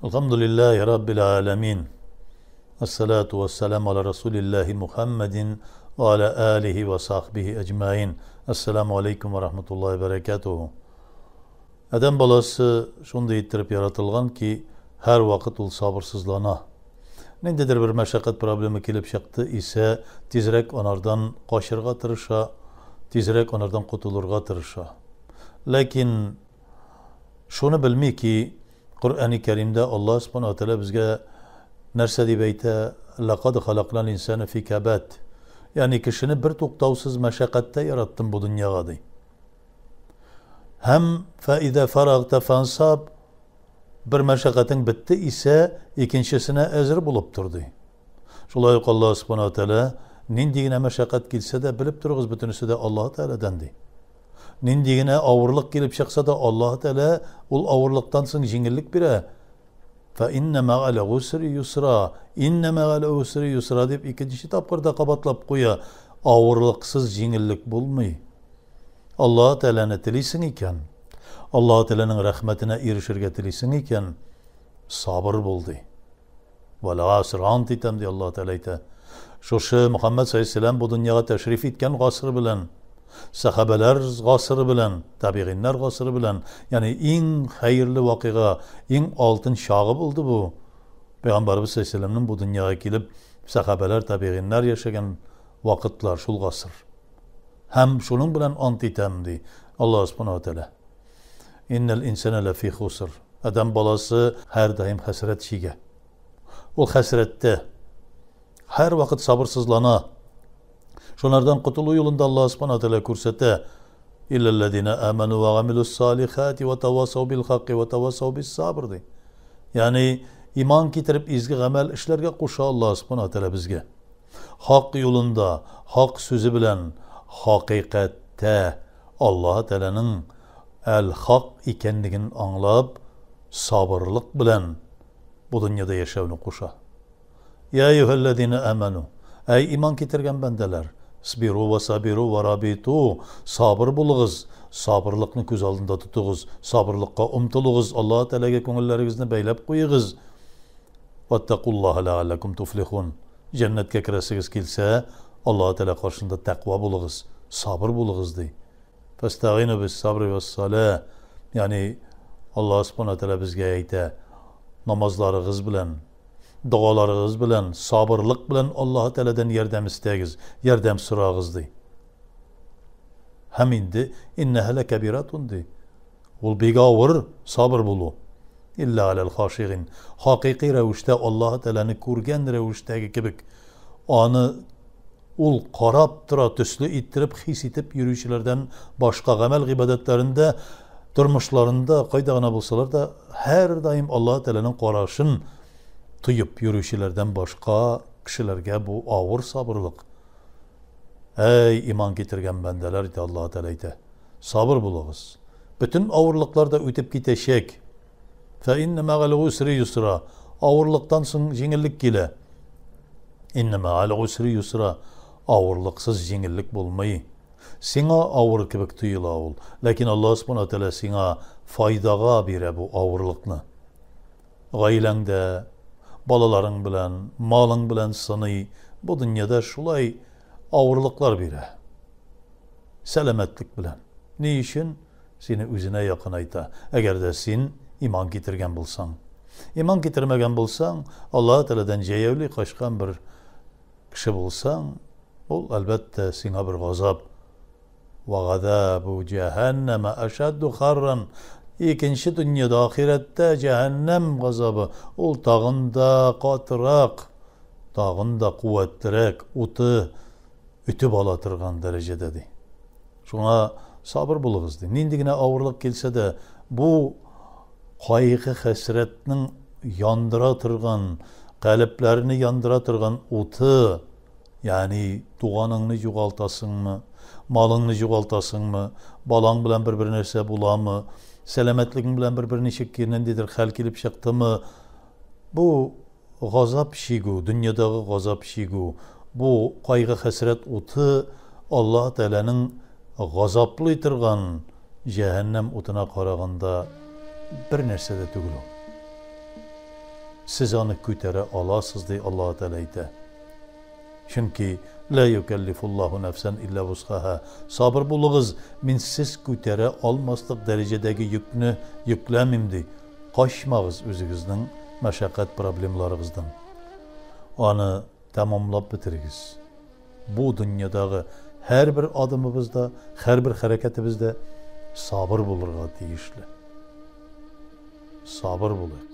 Elhamdülillahi Rabbil alemin. Esselatu vesselamu ala Resulillahi Muhammedin ve ala alihi ve sahbihi ecmain. Esselamu aleyküm ve rahmetullahi ve berekatuhu. Adam balası şunda ittirip yaratılgan ki her vakit ol sabırsızlana. Nendedir bir meşakkat problemi kelip çıktı ise tizrek onardan kaçırga tırışa, tizrek onardan kutulurga tırışa. Lakin şunu bilmi ki Kur'an-ı Kerim'de Allah subhanahu teala bizge nerse dibeyte لَقَدْ خَلَقْنَا الْاِنْسَانَ فِي كَبَاتٍ yani kişini bir tuktavsız meşakkatte yarattım bu dünyada. Hem فَاِذَا فَرَغْتَ فَانْصَابٍ bir meşakkatin bitti ise ikincisine ezir bulup durdu. Şulayık Allah subhanahu teala nindigine meşakkat gelse de bilip dururuz bütünüsü de Allah Teala'dandı. Nindigine ağırlık gelip çıksa da Allah Teala ol ağırlıktan sonra jingillik bire. فَاِنَّ مَا عَلَى غُسْرِ يُسْرًا اِنَّ مَا عَلَى غُسْرِ يُسْرًا deyip ikinci tapırda kabatlap koya ağırlıksız jingillik bulmuyor. Allah Teala'nı tilisin iken, Allah Teala'nın rahmetine erişirge tilisin iken sabır buldu. وَلَغَاسِرْ antitem diye Allah Teala ite. Şoşu Muhammed Aleyhisselam bu dünyaya teşrif etken gasır bilen, sahabeler gasırı bilen, tabiğinler gasırı bilen, yani en hayırlı vakıga, en altın şağı buldu bu. Peygamberimiz Aleyhisselam'ın bu dünyaya gelip sahabeler, tabiğinler yaşayan vakitler, şul gasır. Hem şunun bilen antitemdi Allah subhanahu teala. İnnel insane lefî husr. Adam balası her daim hasret şige. O hasrette her vakit sabırsızlana. Şunlardan kutulu yolunda Allah subhanahu teala kursete. İllellezine amenu ve amilus salihati ve tevasav bil hakki ve tevasav bis sabr. Yani iman getirip izgi amel işlerge koşa Allah subhanahu teala bizge. Hak yolunda, hak sözü bilen, hakikatte Allah Teala'nın el-hak ikenligini anlap, sabırlık bilen bu dünyada yaşavını koşa. Ya eyyühellezine amenu. Ey iman getirgen bendeler. Sbiru ve sabiru ve rabitu. Sabır bulunuz. Sabırlıkını göz aldında tutuğuz. Sabırlıkka umtuluğuz. Allah-u Teala'ya köngüllerinizini beylep koyuğuz. Vattakullaha leallekum tuflihun. Cennetke kiresiz kilse Allah-u Teala karşında takva bulunuz. Sabır bulunuz dey. Festağinu bis sabri ve salah. Yani Allah subhanahu teala bizge ayta namazlarınız bilen, dualarınız bilen, sabırlık bilen Allah Teala'dan yardım isteyiz, yardım sorağız dey. Hem indi inneha lekebiratun dey. Ol bigavur sabır bulu. İlla alel haşirin. Hakiki revişte Allah Teala'nı kurgen revişteki kibik anı ol qarab tıra tüslü ittirip, his itip yürüyüşlerden başka amel ibadetlerinde durmuşlarında kaydağına bulsalar da her daim Allah Teala'nın qarashın tuyup yürüyüşlerden başka kişilerge bu ağır sabırlık. Ey iman getirgen bendeler ite Allah Teala ite. Sabır bulunuz. Bütün ağırlıklarda ötüp giteşek. Fe inne ma'al usri yusra. Ağırlıktan sonra jingillik gile. İnne ma'al usri yusra. Ağırlıksız jingillik bulmayı. Sina ağır kibik tuyula ol. Lakin Allah subhanahu teala sina faydaga bire bu ağırlıkını. Gailende, balaların bilen, malın bilen sını bu dünyada şulay ağırlıklar bire. Selametlik bilen. Ne işin? Seni üzüne yakın ayta. Eğer de sen iman getirgen bulsan. İman getirmegen bulsan, Allah-u Teala'dan ceyevli kaçkan bir kişi bulsan, ol elbette sana bir gazap. Ve gazabu cehenneme eşeddu harran. İkinci dünyada ahirette cehennem gazabı. Ol tağında katırak, tağında kuvvettirek, utu, ütü balatırgan derecededir. Şuna sabır bulunuz. Nindigine ağırlık gelse de bu kaygı hasretinin yandıra tırgan, kalplerini yandıra tırgan utu, yani doğanını yugaltasın mı, malını yugaltasın mı, balan bilen bir nerse bulan mı, selametliğin bilen birbirini şekillendidir, hal kilip çıktı mı, bu gazap şigu, dünyadaki gazap şigu, bu kaygı hasret utu Allah Teala'nın gazaplı itirgan cehennem utuna karaganda bir nerse de tügülü. siz onu ko'tara olasiz dey Alloh taolo aytadi. Chunki la yukallifullohu nafsan illa vus'aha. Sabır bo'ling'iz, men siz ko'tara olmaslik darajadagi yukni yuklamim dey. Qochmag'iz o'zingizning mashaqqat problemlaringizdan. Onu tamomlab bitirgiz. Bu dunyodagi har bir odamimizda, har bir harakatimizda sabır bo'lirga tegishli. Sabır bo'ling.